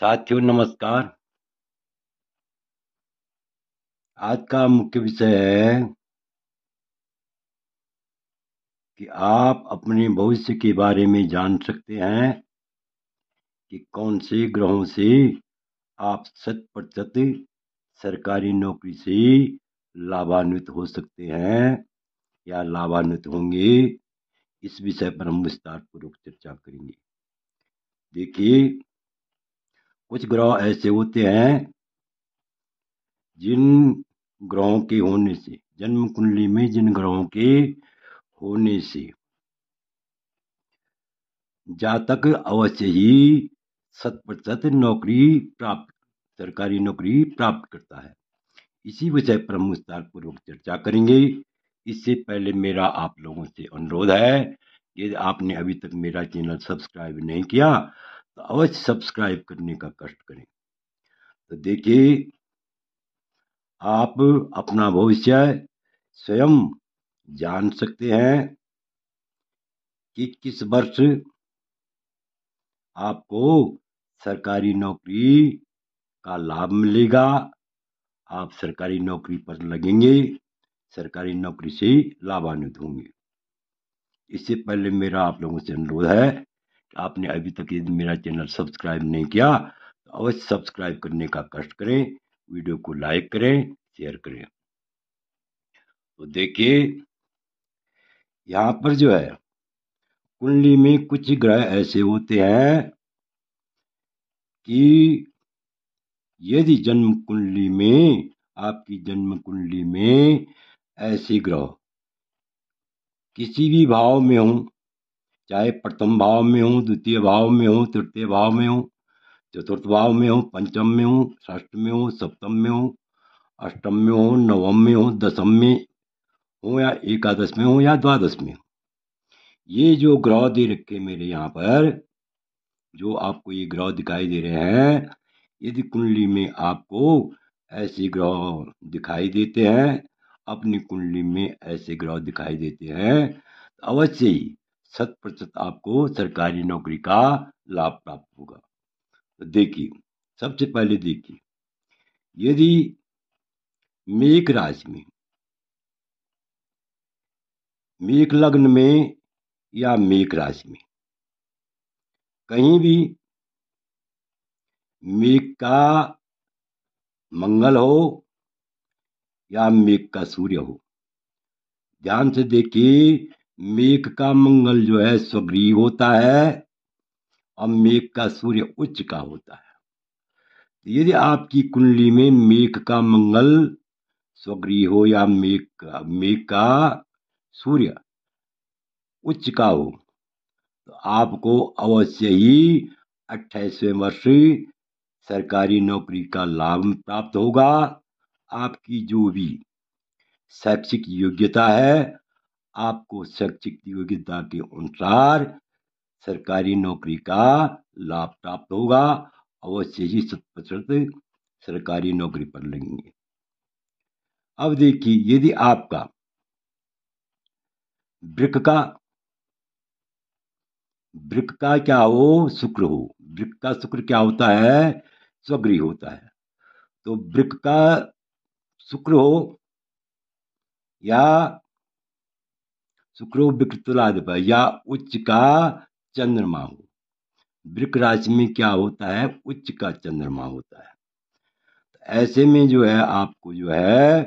साथियों नमस्कार। आज का मुख्य विषय है कि आप अपने भविष्य के बारे में जान सकते हैं कि कौन से ग्रहों से आप 100% सरकारी नौकरी से लाभान्वित हो सकते हैं या लाभान्वित होंगे। इस विषय पर हम विस्तार पूर्वक चर्चा करेंगे। देखिए, कुछ ग्रह ऐसे होते हैं जिन ग्रहों के होने से, जन्म कुंडली में जिन ग्रहों के होने से जातक अवश्य ही 100% सरकारी नौकरी प्राप्त करता है। इसी विषय पर हम विस्तार पूर्वक चर्चा करेंगे। इससे पहले मेरा आप लोगों से अनुरोध है, यदि आपने अभी तक मेरा चैनल सब्सक्राइब नहीं किया तो अवश्य सब्सक्राइब करने का कष्ट करें। तो देखिए, आप अपना भविष्य स्वयं जान सकते हैं कि किस वर्ष आपको सरकारी नौकरी का लाभ मिलेगा। आप सरकारी नौकरी पर लगेंगे, सरकारी नौकरी से लाभान्वित होंगे। इससे पहले मेरा आप लोगों से अनुरोध है कि आपने अभी तक यदि मेरा चैनल सब्सक्राइब नहीं किया तो अवश्य सब्सक्राइब करने का कष्ट करें, वीडियो को लाइक करें, शेयर करें। तो देखिए, यहाँ पर जो है कुंडली में कुछ ग्रह ऐसे होते हैं कि यदि जन्म कुंडली में, आपकी जन्म कुंडली में ऐसे ग्रह किसी भी भाव में हो, चाहे प्रथम भाव में हो, द्वितीय भाव में हो, तृतीय भाव में हो, चतुर्थ भाव में हो, पंचम में हो, षष्ठ में हो, सप्तम में हो, अष्टम में हो, नवम में हो, दसम में हो या एकादश में हो या द्वादश में हो, ये जो ग्रह दे रखे मेरे यहाँ पर, जो आपको ये ग्रह दिखाई दे रहे हैं, यदि कुंडली में आपको ऐसे ग्रह दिखाई देते हैं, अपनी कुंडली में ऐसे ग्रह दिखाई देते हैं, तो अवश्य ही 100% आपको सरकारी नौकरी का लाभ प्राप्त होगा। तो देखिए, सबसे पहले देखिए, यदि मेष राशि में, मेष लग्न में या मेष राशि में कहीं भी मेष का मंगल हो या मेष का सूर्य हो, ध्यान से देखिए, मेष का मंगल जो है स्वगृही होता है और मेष का सूर्य उच्च का होता है। यदि आपकी कुंडली में मेष का मंगल स्वगृही हो या मेष का सूर्य उच्च का हो, तो आपको अवश्य ही 28वें वर्ष सरकारी नौकरी का लाभ प्राप्त होगा। आपकी जो भी शैक्षिक योग्यता है, आपको शैक्षिक योग्यता के अनुसार सरकारी नौकरी का लाभ प्राप्त होगा। अवश्य ही 100% सरकारी नौकरी पर लगेंगे। अब देखिए, यदि आपका वृक का क्या हो, शुक्र हो, वृक का शुक्र क्या होता है, स्वगृही होता है। तो वृक का शुक्र हो या शुक्र हो वृक तुलाधिपति या उच्च का चंद्रमा हो, वृक राशि में क्या होता है, उच्च का चंद्रमा होता है। तो ऐसे में जो है आपको जो है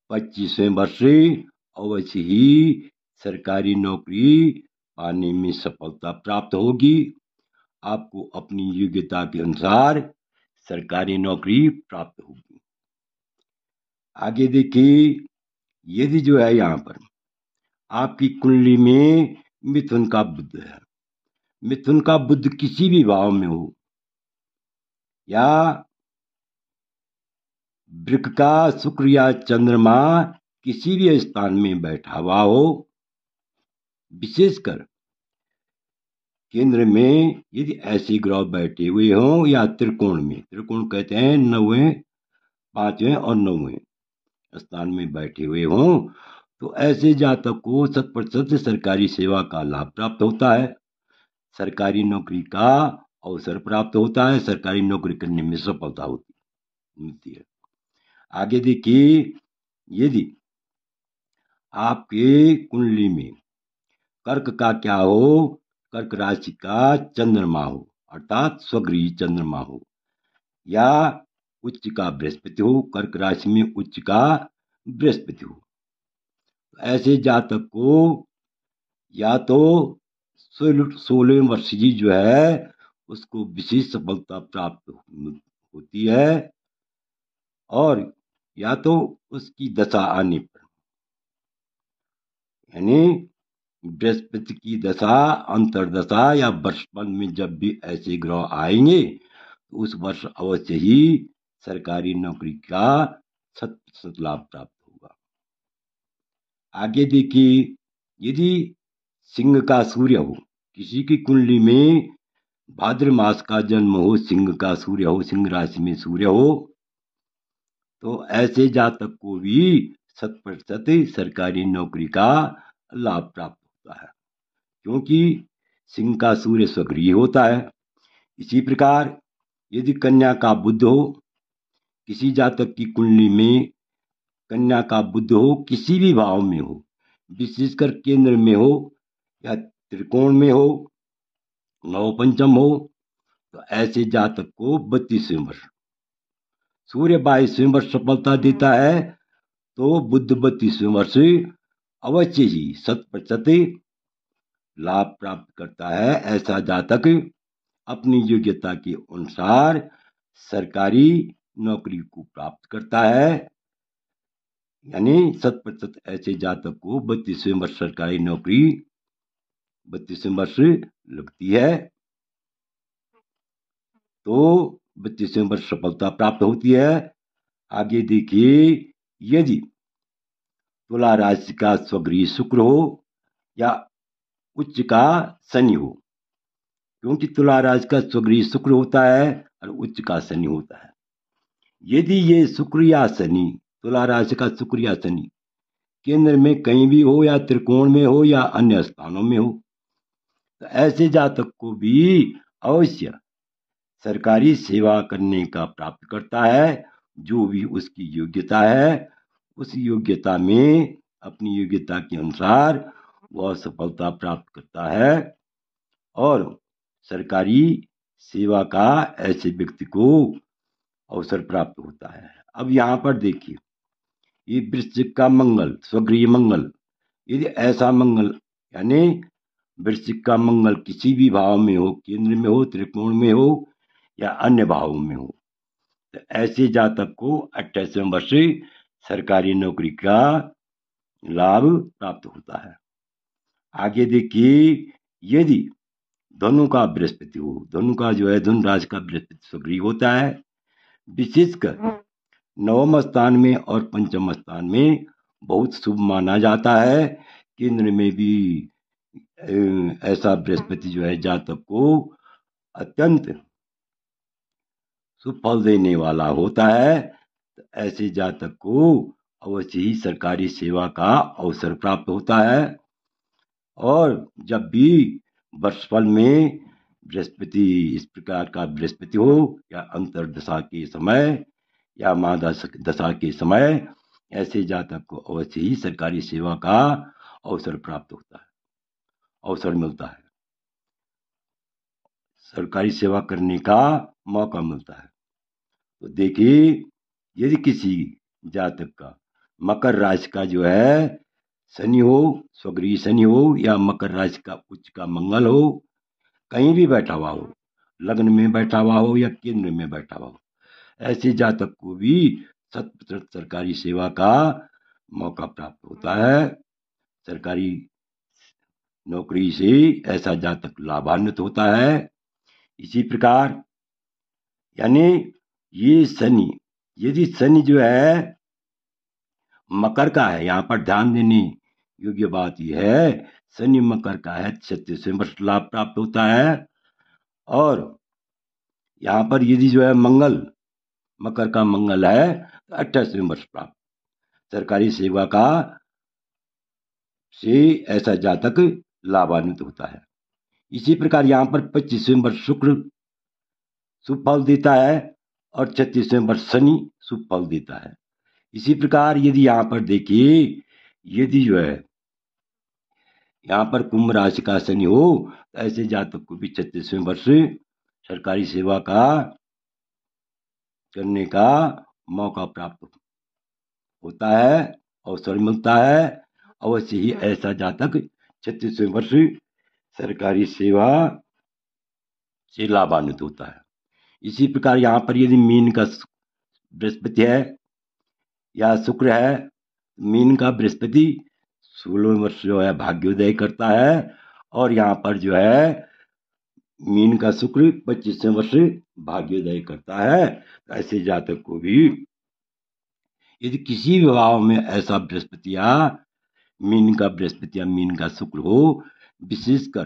25वें वर्ष अवश्य ही सरकारी नौकरी पाने में सफलता प्राप्त होगी। आपको अपनी योग्यता के अनुसार सरकारी नौकरी प्राप्त होगी। आगे देखिए, यदि जो है यहाँ पर आपकी कुंडली में मिथुन का बुध है, मिथुन का बुध किसी भी भाव में हो या वृक का शुक्र या चंद्रमा किसी भी स्थान में बैठा हुआ हो, विशेषकर केंद्र में यदि ऐसे ग्रह बैठे हुए हों या त्रिकोण में, त्रिकोण कहते हैं 9वें, 5वें और 9वें स्थान में बैठे हुए हों, तो ऐसे जातक को 100% सरकारी सेवा का लाभ प्राप्त होता है, सरकारी नौकरी का अवसर प्राप्त होता है, सरकारी नौकरी करने में सफलता मिलती है। आगे देखिए, यदि आपके कुंडली में कर्क का क्या हो, कर्क राशि का चंद्रमा हो, अर्थात स्वगृही चंद्रमा हो, या उच्च का बृहस्पति हो, कर्क राशि में उच्च का बृहस्पति हो, ऐसे जातक को या तो 16 वर्ष की जो है उसको विशेष सफलता प्राप्त होती है, और या तो उसकी दशा आने पर, यानी बृहस्पति की दशा, अंतरदशा या वर्षफल में जब भी ऐसे ग्रह आएंगे तो उस वर्ष अवश्य ही सरकारी नौकरी का 100% लाभ प्राप्त होगा। आगे देखिए, यदि सिंह का सूर्य हो, किसी की कुंडली में भाद्र मास का जन्म हो, सिंह का सूर्य हो, सिंह राशि में सूर्य हो, तो ऐसे जातक को भी 100% सरकारी नौकरी का लाभ प्राप्त होता है, क्योंकि सिंह का सूर्य स्वगृही होता है। इसी प्रकार यदि कन्या का बुध हो, किसी जातक की कुंडली में कन्या का बुध हो, किसी भी भाव में हो, विशेषकर केंद्र में हो या त्रिकोण में हो, नवपंचम हो, तो ऐसे जातक को 32वें वर्ष, सूर्य 22वें वर्ष सफलता देता है, तो बुध 32वें वर्ष अवश्य ही 100% लाभ प्राप्त करता है। ऐसा जातक अपनी योग्यता के अनुसार सरकारी नौकरी को प्राप्त करता है, यानी 100% ऐसे जातक को 32वें वर्ष सरकारी नौकरी 32वें वर्ष लगती है, तो 32वें वर्ष सफलता प्राप्त होती है। आगे देखिए, यदि तुला राशि का स्वगृही शुक्र हो या उच्च का शनि हो, क्योंकि तुला राशि का स्वगृही शुक्र होता है और उच्च का शनि होता है। यदि ये शुक्र या शनि, तुला राशि का शुक्र या शनि केंद्र में कहीं भी हो या त्रिकोण में हो या अन्य स्थानों में हो, तो ऐसे जातक को भी अवश्य सरकारी सेवा करने का प्राप्त करता है। जो भी उसकी योग्यता है, उस योग्यता में अपनी योग्यता के अनुसार वह सफलता प्राप्त करता है, और सरकारी सेवा का ऐसे व्यक्ति को अवसर प्राप्त होता है। अब यहाँ पर देखिए, ये वृश्चिक का मंगल, स्वगृही मंगल, यदि ऐसा मंगल, यानी वृश्चिक का मंगल किसी भी भाव में हो, केंद्र में हो, त्रिकोण में हो या अन्य भावों में हो, तो ऐसे जातक को 28वें वर्ष सरकारी नौकरी का लाभ प्राप्त होता है। आगे देखिए, यदि धनु का बृहस्पति हो, धनु का जो है धनु राशि का बृहस्पति स्वगृही होता है, विशेषकर नवम स्थान में और पंचम स्थान में बहुत शुभ माना जाता है। केंद्र में भी ऐसा बृहस्पति जो है जातक को अत्यंत शुभ फल देने वाला होता है, तो ऐसे जातक को अवश्य ही सरकारी सेवा का अवसर प्राप्त होता है। और जब भी वर्षफल में बृहस्पति इस प्रकार का बृहस्पति हो या अंतरदशा के समय या महादशा के समय, ऐसे जातक को अवश्य ही सरकारी सेवा का अवसर प्राप्त होता है, अवसर मिलता है, सरकारी सेवा करने का मौका मिलता है। तो देखिए, यदि किसी जातक का मकर राशि का जो है शनि हो, स्वगृही शनि हो, या मकर राशि का उच्च का मंगल हो, कहीं भी बैठा हुआ हो, लग्न में बैठा हुआ हो या केंद्र में बैठा हुआ हो, ऐसे जातक को भी 100% सरकारी सेवा का मौका प्राप्त होता है। सरकारी नौकरी से ऐसा जातक लाभान्वित होता है। इसी प्रकार, यानी ये शनि, यदि शनि जो है मकर का है, यहाँ पर ध्यान देने योग्य बात यह है, शनि मकर का है, 36वें वर्ष लाभ प्राप्त होता है। और यहाँ पर यदि जो है मंगल, मकर का मंगल है, तो 28वें वर्ष प्राप्त सरकारी सेवा का से ऐसा जातक लाभान्वित होता है। इसी प्रकार यहाँ पर 25वें वर्ष शुक्र शुभ फल देता है और 36वें वर्ष शनि शुभ फल देता है। इसी प्रकार यदि यहाँ पर देखिए, यदि जो है यहाँ पर कुंभ राशि का शनि हो तो ऐसे जातक को भी 36वें वर्ष सरकारी सेवा का करने का मौका प्राप्त होता है, अवसर मिलता है। अवश्य ही ऐसा जातक 36वें वर्ष सरकारी सेवा से लाभान्वित होता है। इसी प्रकार यहाँ पर यदि मीन का बृहस्पति है या शुक्र है, मीन का बृहस्पति 16वें वर्ष जो है भाग्योदय करता है, और यहाँ पर जो है मीन का शुक्र 25वें वर्ष भाग्योदय करता है। ऐसे जातक को भी यदि किसी विभाव में ऐसा बृहस्पति या मीन का बृहस्पति या मीन का शुक्र हो, विशेषकर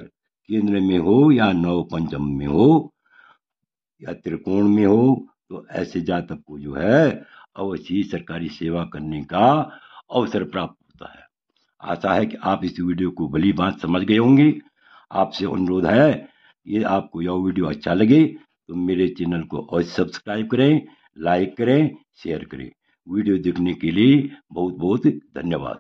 केंद्र में हो या नव पंचम में हो या त्रिकोण में हो, तो ऐसे जातक को जो है अवश्य ही सरकारी सेवा करने का अवसर प्राप्त होता है। आशा है कि आप इस वीडियो को भली बात समझ गए होंगे। आपसे अनुरोध है, ये आपको यह वीडियो अच्छा लगे तो मेरे चैनल को अवश्य सब्सक्राइब करें, लाइक करें, शेयर करें। वीडियो देखने के लिए बहुत बहुत धन्यवाद।